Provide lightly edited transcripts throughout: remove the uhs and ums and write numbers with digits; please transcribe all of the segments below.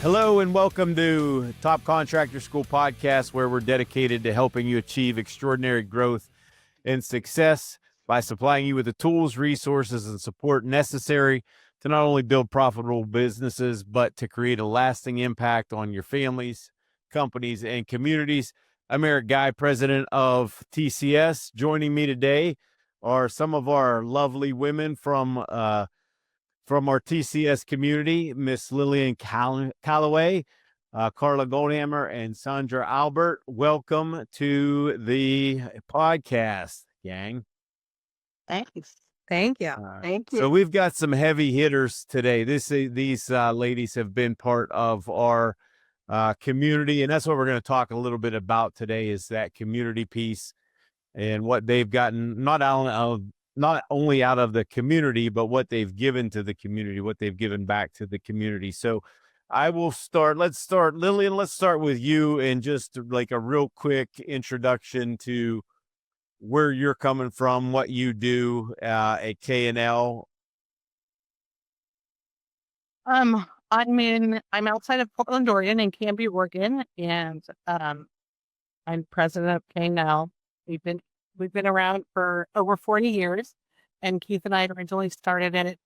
Hello and welcome to Top Contractor School Podcast, where we're dedicated to helping you achieve extraordinary growth and success by supplying you with the tools, resources, and support necessary to not only build profitable businesses, but to create a lasting impact on your families, companies, and communities. I'm Eric Guy, president of TCS. Joining me today are some of our lovely women from our TCS community, Miss Lillian Callaway, Karla Goldammer, and Sandra Albert. Welcome to the podcast, gang. Thanks. Thank you. Thank you. So we've got some heavy hitters today. These ladies have been part of our community, and that's what we're going to talk a little bit about today, is that community piece and what they've gotten, not only out of the community, but what they've given to the community, what they've given back to the community. So I will start. Lillian, let's start with you, and just like a real quick introduction to where you're coming from, what you do at K&L. I'm outside of Portland, Oregon, in Canby, Oregon, and I'm president of K&L. We've been around for over 40 years, and Keith and I originally started in it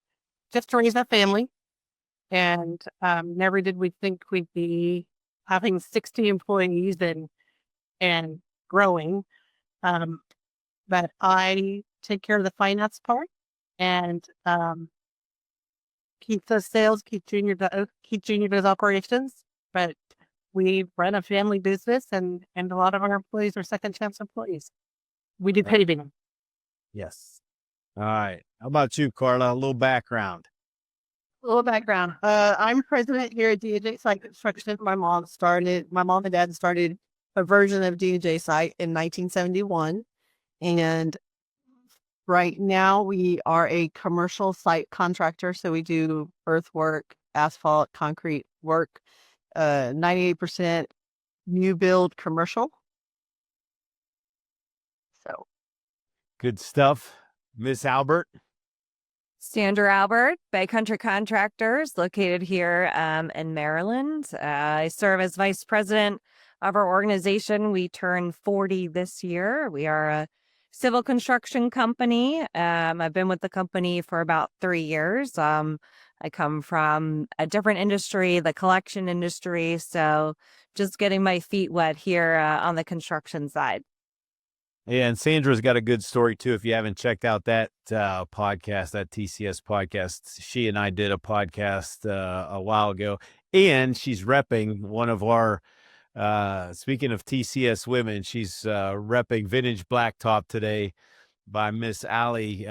just to raise a family, and never did we think we'd be having 60 employees and growing. But I take care of the finance part, and Keith does sales, Keith Jr. does operations, but we run a family business, and a lot of our employees are second chance employees. We do paving. Yes. All right. How about you, Karla? A little background. I'm president here at D&J Site Construction. My mom and dad started a version of D&J Site in 1971. And right now we are a commercial site contractor. So we do earthwork, asphalt, concrete work, 98% new build commercial. So good stuff. Miss Albert. Sandra Albert, by Country Contractors, located here in Maryland. I serve as vice president of our organization. We turn 40 this year. We are a civil construction company. I've been with the company for about 3 years. I come from a different industry, the collection industry. So just getting my feet wet here on the construction side. Yeah, and Sandra's got a good story too. If you haven't checked out that podcast, that TCS podcast, she and I did a podcast a while ago, and she's repping one of our, speaking of TCS women, she's repping Vintage Blacktop today by Miss Allie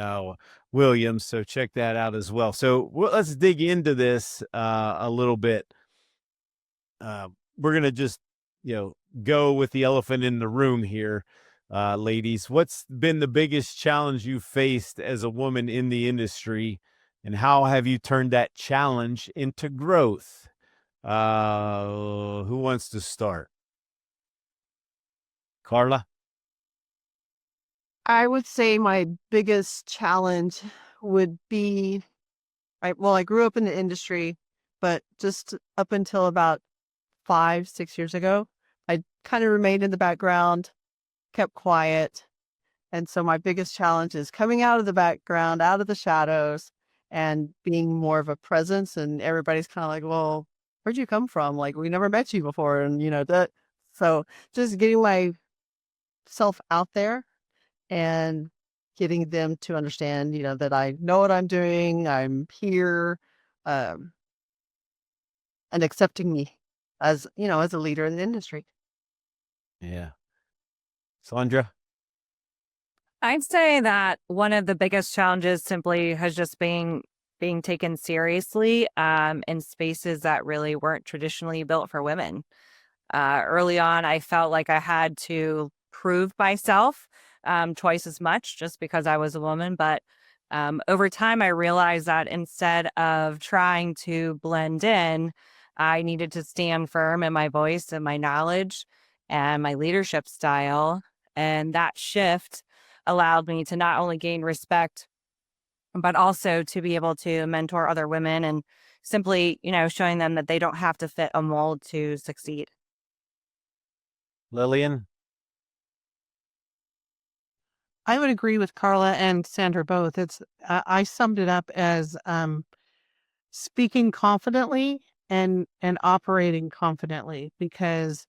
Williams. So check that out as well. So let's dig into this a little bit. We're going to just, go with the elephant in the room here. Ladies, what's been the biggest challenge you faced as a woman in the industry, and how have you turned that challenge into growth? Who wants to start? Karla? I would say my biggest challenge would be, I grew up in the industry, but just up until about 5-6 years ago, I kind of remained in the background, kept quiet. And so my biggest challenge is coming out of the background, out of the shadows, and being more of a presence. And everybody's kind of like, well, where'd you come from? Like, we never met you before. And that. So just getting myself out there and getting them to understand, that I know what I'm doing. I'm here, and accepting me as a leader in the industry. Yeah. Sandra? I'd say that one of the biggest challenges simply has just being taken seriously in spaces that really weren't traditionally built for women. Early on, I felt like I had to prove myself twice as much just because I was a woman. But over time, I realized that instead of trying to blend in, I needed to stand firm in my voice and my knowledge and my leadership style. And that shift allowed me to not only gain respect, but also to be able to mentor other women and simply, showing them that they don't have to fit a mold to succeed. Lillian? I would agree with Karla and Sandra both. I summed it up as speaking confidently and operating confidently, because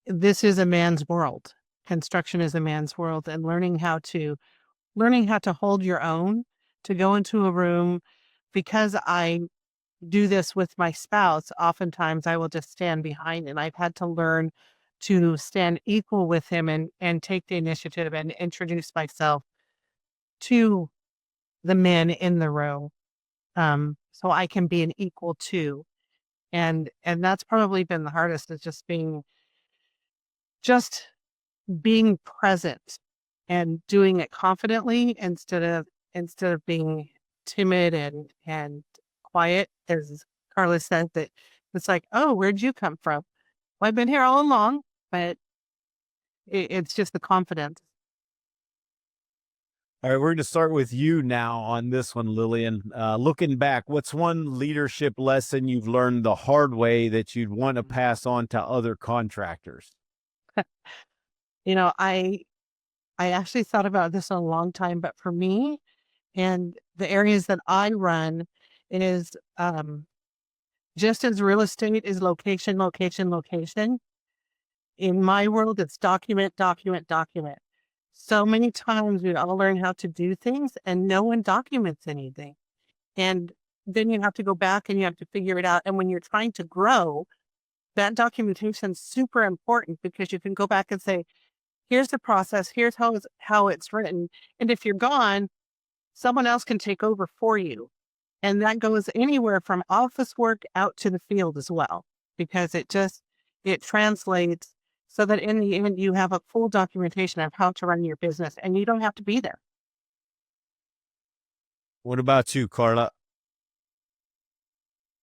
this is a man's world. Construction is a man's world, and learning how to hold your own, to go into a room. Because I do this with my spouse, oftentimes I will just stand behind, and I've had to learn to stand equal with him and take the initiative and introduce myself to the men in the room, so I can be an equal too. And that's probably been the hardest, is just being present and doing it confidently instead of being timid and quiet. As Karla said, that it's like, oh, where'd you come from? Well, I've been here all along, but it's just the confidence. All right, we're going to start with you now on this one, Lillian. Looking back, what's one leadership lesson you've learned the hard way that you'd want to pass on to other contractors? I actually thought about this a long time, but for me and the areas that I run, it is just as real estate is location, location, location. In my world, it's document, document, document. So many times we all learn how to do things and no one documents anything. And then you have to go back and you have to figure it out. And when you're trying to grow, that documentation is super important, because you can go back and say, here's the process, here's how it's written. And if you're gone, someone else can take over for you. And that goes anywhere from office work out to the field as well, because it translates so that in the end you have a full documentation of how to run your business and you don't have to be there. What about you, Karla?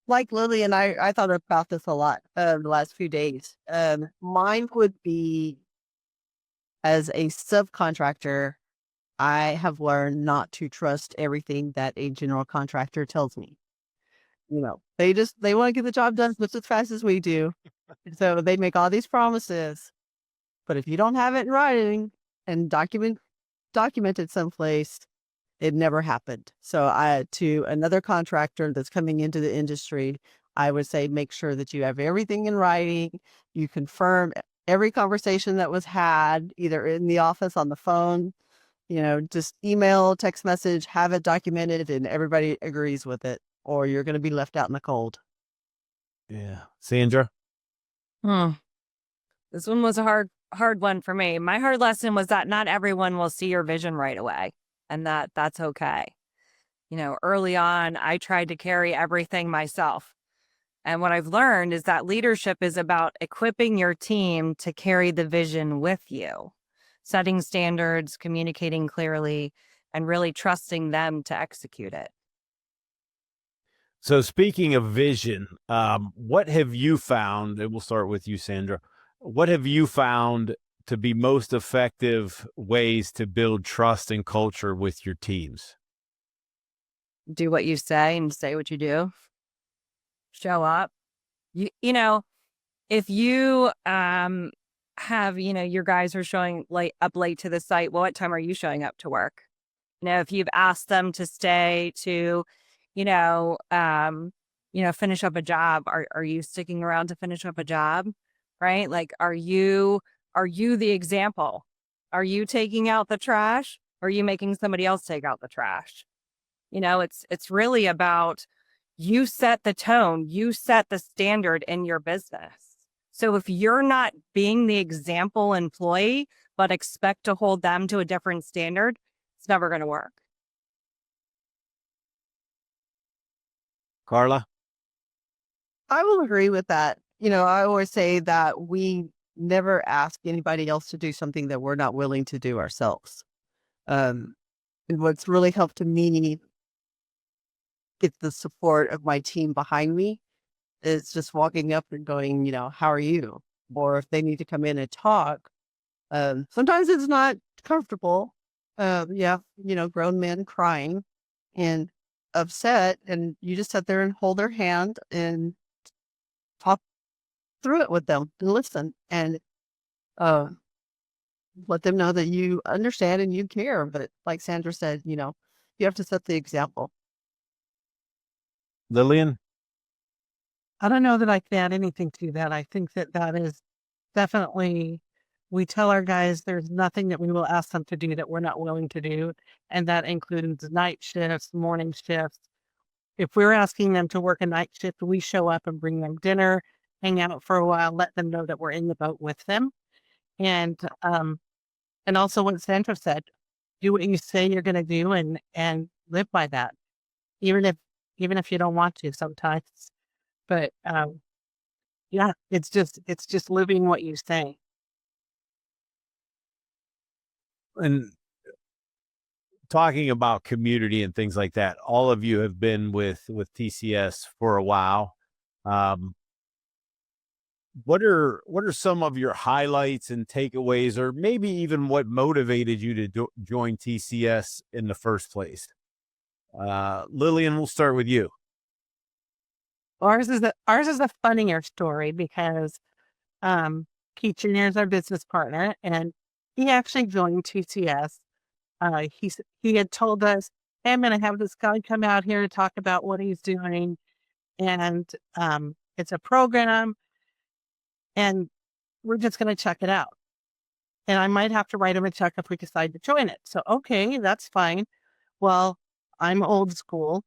Like Lily and I thought about this a lot the last few days. Mine would be, as a subcontractor, I have learned not to trust everything that a general contractor tells me. They want to get the job done just as fast as we do. So they make all these promises, but if you don't have it in writing and documented someplace, it never happened. So to another contractor that's coming into the industry, I would say, make sure that you have everything in writing. You confirm every conversation that was had, either in the office, on the phone, just email, text message, have it documented and everybody agrees with it, or you're going to be left out in the cold. Yeah. Sandra? This one was a hard one for me. My hard lesson was that not everyone will see your vision right away, and that's okay. Early on, I tried to carry everything myself. And what I've learned is that leadership is about equipping your team to carry the vision with you, setting standards, communicating clearly, and really trusting them to execute it. So speaking of vision, what have you found, and we'll start with you, Sandra, what have you found to be most effective ways to build trust and culture with your teams? Do what you say and say what you do. Show up. If you have, your guys are showing up late to the site, well, what time are you showing up to work? If you've asked them to stay to, finish up a job, are you sticking around to finish up a job? Right? Like, are you the example? Are you taking out the trash? Or are you making somebody else take out the trash? It's really about, you set the tone, you set the standard in your business. So if you're not being the example employee, but expect to hold them to a different standard, it's never going to work. Karla? I will agree with that. I always say that we never ask anybody else to do something that we're not willing to do ourselves. And what's really helped me get the support of my team behind me is just walking up and going, how are you? Or if they need to come in and talk, sometimes it's not comfortable. Grown men crying, and upset, and you just sit there and hold their hand and talk through it with them and listen and let them know that you understand and you care. But like Sandra said, you have to set the example. Lillian? I don't know that I can add anything to that. I think that is definitely, we tell our guys there's nothing that we will ask them to do that we're not willing to do. And that includes night shifts, morning shifts. If we're asking them to work a night shift, we show up and bring them dinner, hang out for a while, let them know that we're in the boat with them. And also what Sandra said, do what you say you're going to do and live by that, even if you don't want to sometimes. But yeah, it's just living what you say. And talking about community and things like that, all of you have been with TCS for a while. What are some of your highlights and takeaways, or maybe even what motivated you to join TCS in the first place? Lillian, we'll start with you. Ours is a funnier story because Keith Jr. is our business partner, and he actually joined TCS. He had told us, hey, I'm going to have this guy come out here to talk about what he's doing, and it's a program, and we're just going to check it out. And I might have to write him a check if we decide to join it. So, okay, that's fine. Well, I'm old school.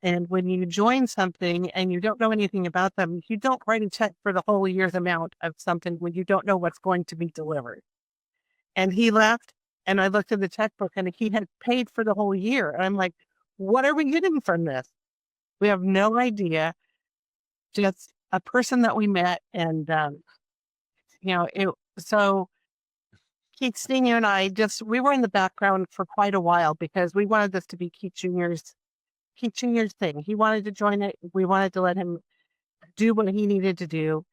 And when you join something and you don't know anything about them, you don't write a check for the whole year's amount of something when you don't know what's going to be delivered. And he left, and I looked at the checkbook, and he had paid for the whole year. And I'm like, what are we getting from this? We have no idea. Just a person that we met, and so Keith Senior and I we were in the background for quite a while because we wanted this to be Keith Junior's thing. He wanted to join it. We wanted to let him do what he needed to do.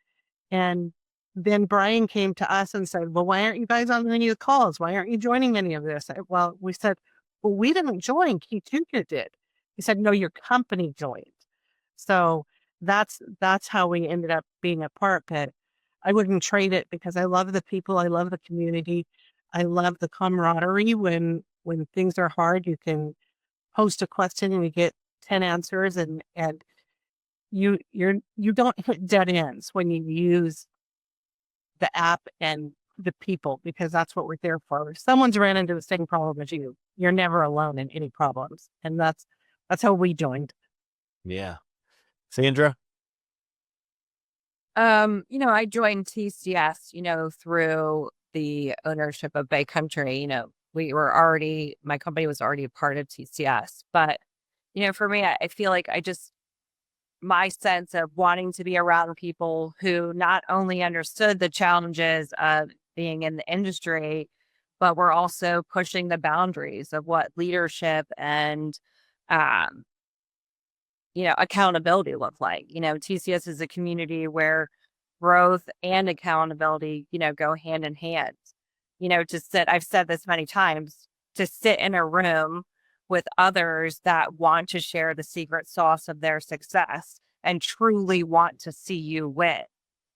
And then Brian came to us and said, well, why aren't you guys on any of the calls? Why aren't you joining any of this? Well, we said, well, we didn't join. Keith Jr. did. He said, no, your company joined. So that's how we ended up being a part. But I wouldn't trade it because I love the people. I love the community. I love the camaraderie. When things are hard, you can post a question and you get 10 answers, and you don't hit dead ends when you use the app and the people, because that's what we're there for. If someone's ran into the same problem as you, you're never alone in any problems. And that's how we joined. Yeah. Sandra? I joined TCS, through the ownership of Bay Country. My company was already a part of TCS. But, for me, I feel like my sense of wanting to be around people who not only understood the challenges of being in the industry, but were also pushing the boundaries of what leadership and, accountability look like. TCS is a community where growth and accountability, go hand in hand. I've said this many times, to sit in a room with others that want to share the secret sauce of their success and truly want to see you win.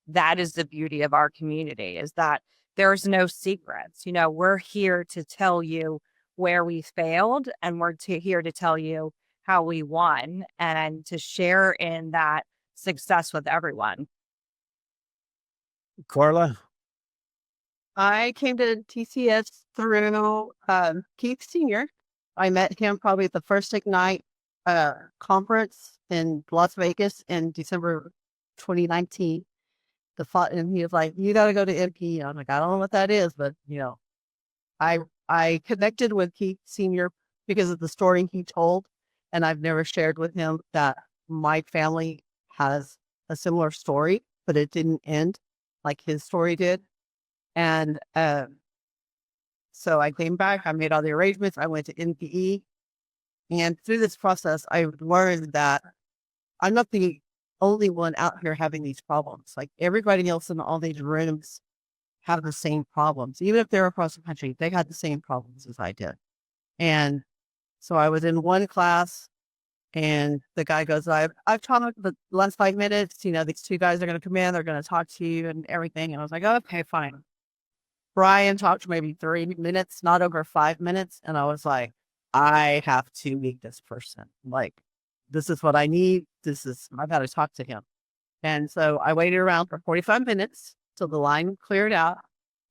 That is the beauty of our community, is that there's no secrets. We're here to tell you where we failed, and we're here to tell you how we won, and to share in that success with everyone. Karla? I came to TCS through Keith Sr. I met him probably at the first Ignite conference in Las Vegas in December 2019. And he was like, you got to go to MP. I'm like, I don't know what that is, but I connected with Keith Sr. because of the story he told. And I've never shared with him that my family has a similar story, but it didn't end like his story did. And so I came back, I made all the arrangements, I went to NPE. And through this process, I learned that I'm not the only one out here having these problems. Like, everybody else in all these rooms have the same problems. Even if they're across the country, they had the same problems as I did. And so I was in one class, And the guy goes, I've talked the last 5 minutes, these two guys are going to come in, they're going to talk to you and everything. And I was like, okay, fine. Brian talked for maybe 3 minutes, not over 5 minutes. And I was like, I have to meet this person. Like, this is what I need. I've got to talk to him. And so I waited around for 45 minutes till the line cleared out.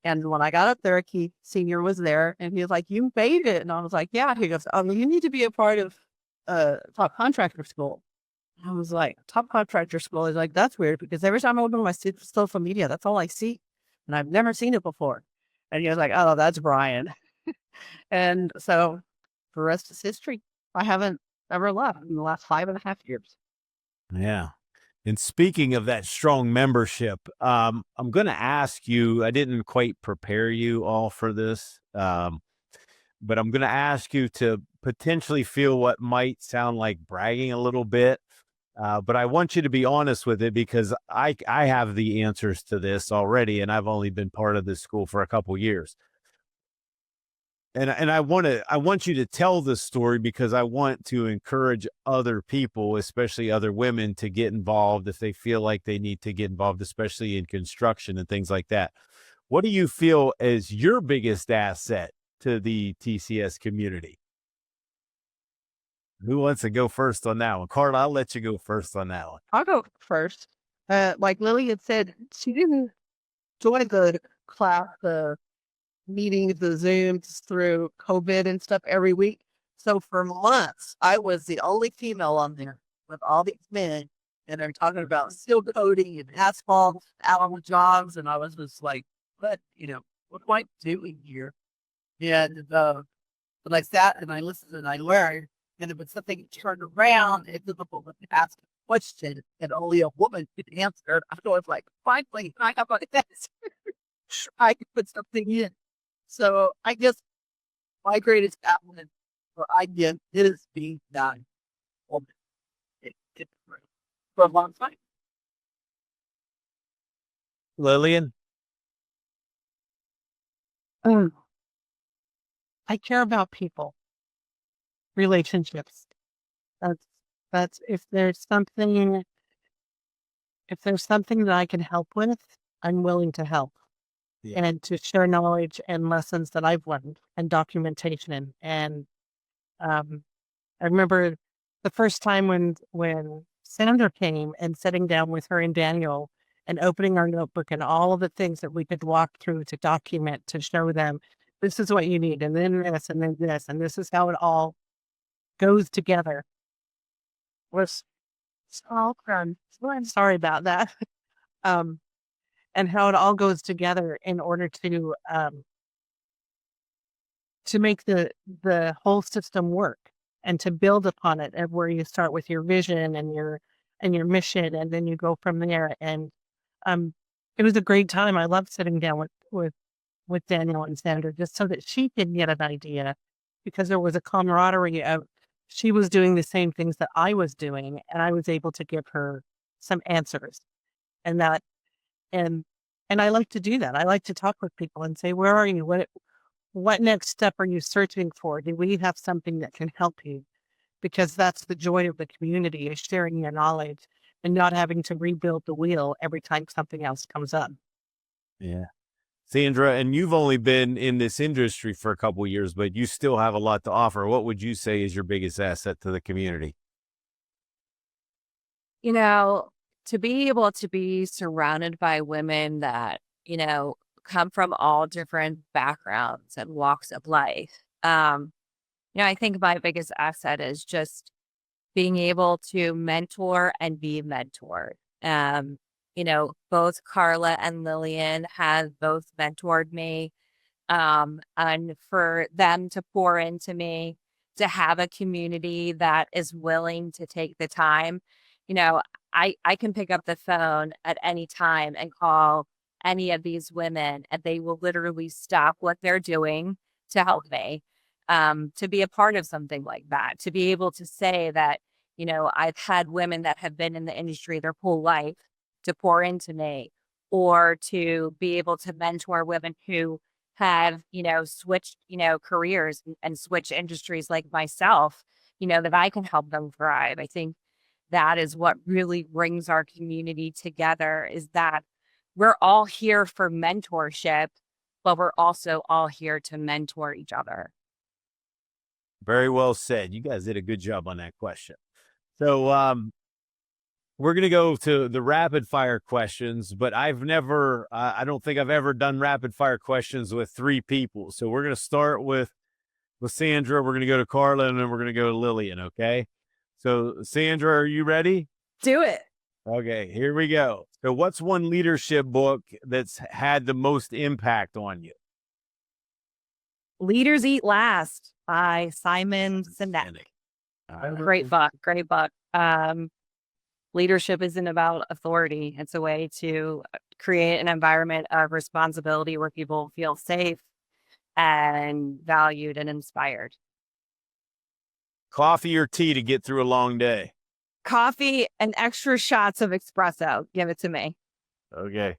And when I got up there, Keith Sr. was there and he was like, you made it. And I was like, yeah. He goes, you need to be a part of Top Contractor School. I was like, Top Contractor School is like, that's weird because every time I open my social media, that's all I see. And I've never seen it before. And he was like, oh, that's Brian. And so the rest is history. I haven't ever left in the last 5.5 years. Yeah. And speaking of that strong membership, I'm going to ask you, I didn't quite prepare you all for this, but I'm going to ask you to potentially feel what might sound like bragging a little bit. But I want you to be honest with it because I have the answers to this already, and I've only been part of this school for a couple years. And I want you to tell this story because I want to encourage other people, especially other women, to get involved if they feel like they need to get involved, especially in construction and things like that. What do you feel is your biggest asset to the TCS community? Who wants to go first on that one? Karla, I'll let you go first on that one. I'll go first. Like Lillian said, she didn't join the class, the meetings, the Zooms through COVID and stuff every week. So for months, I was the only female on there with all these men. And they're talking about steel coating and asphalt out on the jobs. And I was just like, what am I doing here? And but I sat and I listened and I learned. And if it's something turned around, it's difficult to ask a question and only a woman could answer. I was like, finally, I have an answer. I can put something in. So I guess my greatest compliment for IBM is being that woman. For a long time. Lillian? I care about people, relationships. That's if there's something that I can help with, I'm willing to help. Yeah. And to share knowledge and lessons that I've learned and documentation. And I remember the first time when Sandra came and sitting down with her and Daniel and opening our notebook and all of the things that we could walk through to document, to show them, this is what you need, and then this, and then this, and this is how it all goes together. Was so fun. So I'm sorry about that. And how it all goes together in order to make the whole system work and to build upon it, and where you start with your vision and your mission, and then you go from there. And it was a great time. I loved sitting down with Daniel and Sandra just so that she could get an idea, because there was a camaraderie of she was doing the same things that I was doing, and I was able to give her some answers. And that and I like to do that. I like to talk with people and say, where are you? What next step are you searching for? Do we have something that can help you? Because that's the joy of the community, is sharing your knowledge and not having to rebuild the wheel every time something else comes up. Yeah. Sandra, and you've only been in this industry for a couple of years, but you still have a lot to offer. What would you say is your biggest asset to the community? To be able to be surrounded by women that, come from all different backgrounds and walks of life. I think my biggest asset is just being able to mentor and be mentored. Both Karla and Lillian have both mentored me. And for them to pour into me, to have a community that is willing to take the time, I can pick up the phone at any time and call any of these women, and they will literally stop what they're doing to help me, to be a part of something like that, to be able to say that, I've had women that have been in the industry their whole life to pour into me, or to be able to mentor women who have, switched, careers and switched industries like myself, that I can help them thrive. I think that is what really brings our community together, is that we're all here for mentorship, but we're also all here to mentor each other. Very well said. You guys did a good job on that question. So we're going to go to the rapid fire questions, but I don't think I've ever done rapid fire questions with three people. So we're going to start with Sandra. We're going to go to Karla, and then we're going to go to Lillian. Okay. So Sandra, are you ready? Do it. Okay, here we go. So what's one leadership book that's had the most impact on you? Leaders Eat Last by Simon Sinek. Great book. Great book. Leadership isn't about authority. It's a way to create an environment of responsibility where people feel safe and valued and inspired. Coffee or tea to get through a long day? Coffee and extra shots of espresso. Give it to me. Okay.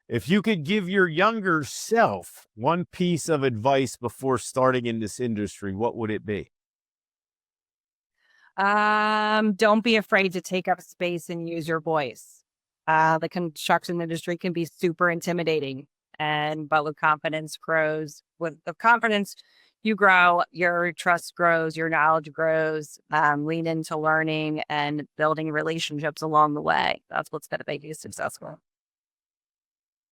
If you could give your younger self one piece of advice before starting in this industry, what would it be? Don't be afraid to take up space and use your voice. The construction industry can be super intimidating, but with confidence grows. With the confidence, you grow, your trust grows, your knowledge grows. Lean into learning and building relationships along the way. That's what's going to make you successful.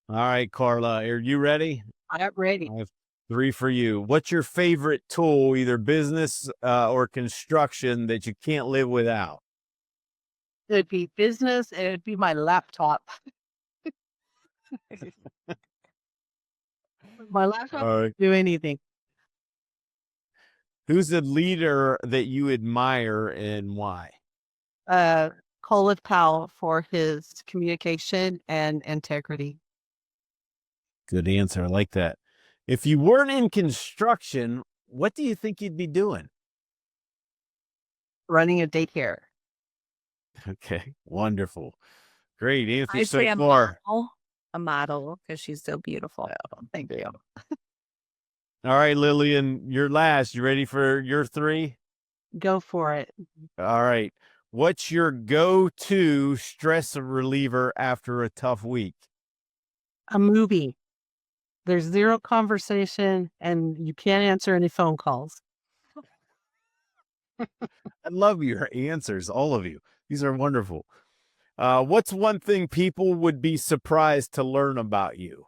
All right, Karla, are you ready? I'm ready. I have three for you. What's your favorite tool, either business or construction, that you can't live without? It'd be business. It'd be my laptop. My laptop All right. do anything. Who's the leader that you admire and why? Colin Powell for his communication and integrity. Good answer. I like that. If you weren't in construction, what do you think you'd be doing? Running a daycare. Okay, wonderful. Great answer I'd so say far. a model, because she's so beautiful. Thank you. All right, Lillian, you're last. You ready for your three? Go for it. All right. What's your go-to stress reliever after a tough week? A movie. There's zero conversation and you can't answer any phone calls. I love your answers, all of you. These are wonderful. What's one thing people would be surprised to learn about you?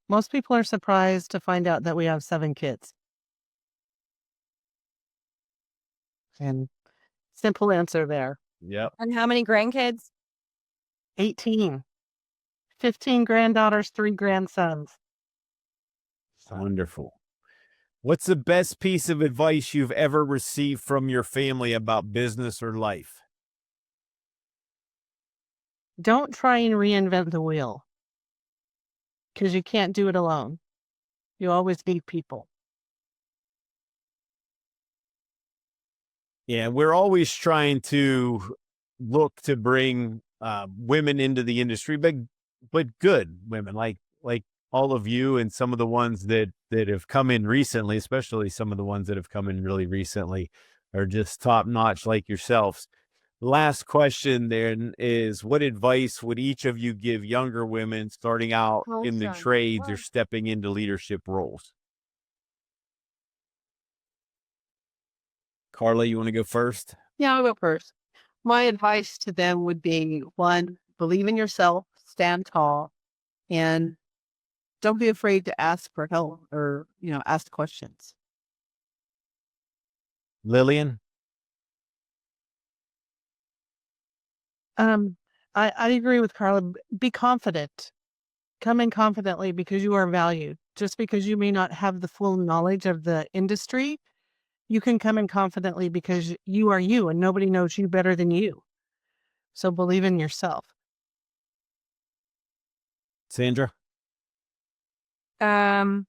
Most people are surprised to find out that we have 7 kids. And simple answer there. Yep. And how many grandkids? 18. 15 granddaughters, 3 grandsons. Wonderful. What's the best piece of advice you've ever received from your family about business or life? Don't try and reinvent the wheel, because you can't do it alone. You always need people. Yeah, we're always trying to look to bring women into the industry, but good women like all of you, and some of the ones that have come in recently, especially some of the ones that have come in really recently, are just top notch like yourselves. Last question then is, what advice would each of you give younger women starting out in the trades or stepping into leadership roles? Karla, you want to go first? Yeah, I'll go first. My advice to them would be, 1, believe in yourself, stand tall, and don't be afraid to ask for help or, ask questions. Lillian? I agree with Karla. Be confident. Come in confidently because you are valued. Just because you may not have the full knowledge of the industry, you can come in confidently because you are you and nobody knows you better than you. So believe in yourself. Sandra? Um,